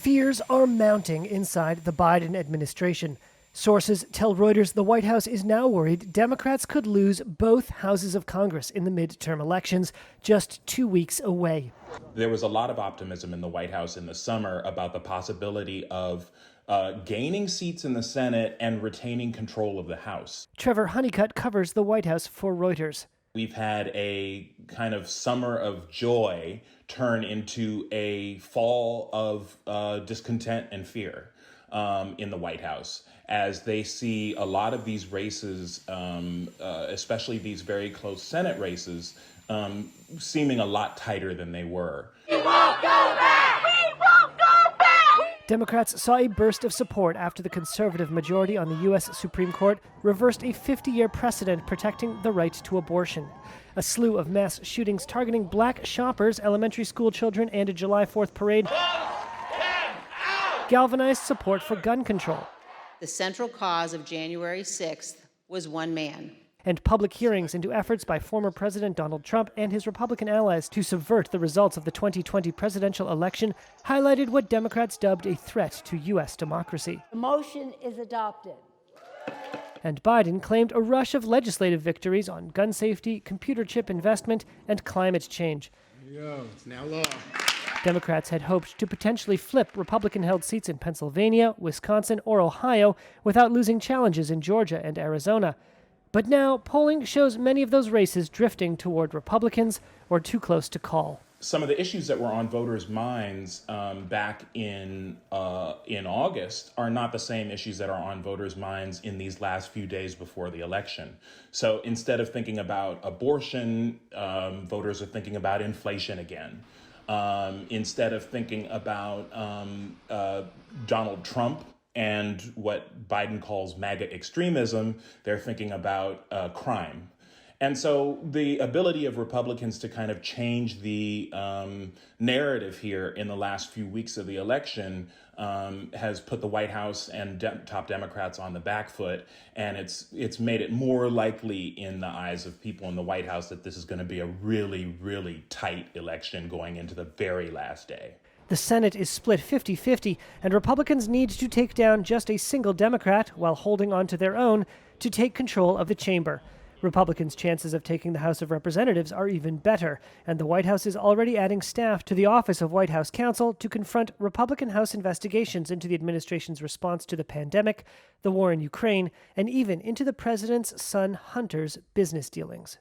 Fears are mounting inside the Biden administration. Sources tell Reuters the White House is now worried Democrats could lose both houses of Congress in the midterm elections just 2 weeks away. There was a lot of optimism in the White House in the summer about the possibility of gaining seats in the Senate and retaining control of the House. Trevor Honeycutt covers the White House for Reuters. We've had a kind of summer of joy turn into a fall of discontent and fear in the White House as they see a lot of these races, especially these very close Senate races, seeming a lot tighter than they were. We won't go back! We won't go back! Democrats saw a burst of support after the conservative majority on the U.S. Supreme Court reversed a 50-year precedent protecting the right to abortion. A slew of mass shootings targeting black shoppers, elementary school children, and a July 4th parade galvanized support for gun control. The central cause of January 6th was one man. And public hearings into efforts by former President Donald Trump and his Republican allies to subvert the results of the 2020 presidential election highlighted what Democrats dubbed a threat to U.S. democracy. The motion is adopted. And Biden claimed a rush of legislative victories on gun safety, computer chip investment, and climate change. Here we go. It's now law. Democrats had hoped to potentially flip Republican-held seats in Pennsylvania, Wisconsin, or Ohio without losing challenges in Georgia and Arizona. But now, polling shows many of those races drifting toward Republicans or too close to call. Some of the issues that were on voters' minds back in August are not the same issues that are on voters' minds in these last few days before the election. So instead of thinking about abortion, voters are thinking about inflation again. Instead of thinking about Donald Trump and what Biden calls MAGA extremism, they're thinking about crime. And so the ability of Republicans to kind of change the narrative here in the last few weeks of the election has put the White House and top Democrats on the back foot. And it's made it more likely in the eyes of people in the White House that this is going to be a really, really tight election going into the very last day. The Senate is split 50-50, and Republicans need to take down just a single Democrat while holding on to their own to take control of the chamber. Republicans' chances of taking the House of Representatives are even better, and the White House is already adding staff to the Office of White House Counsel to confront Republican House investigations into the administration's response to the pandemic, the war in Ukraine, and even into the president's son Hunter's business dealings.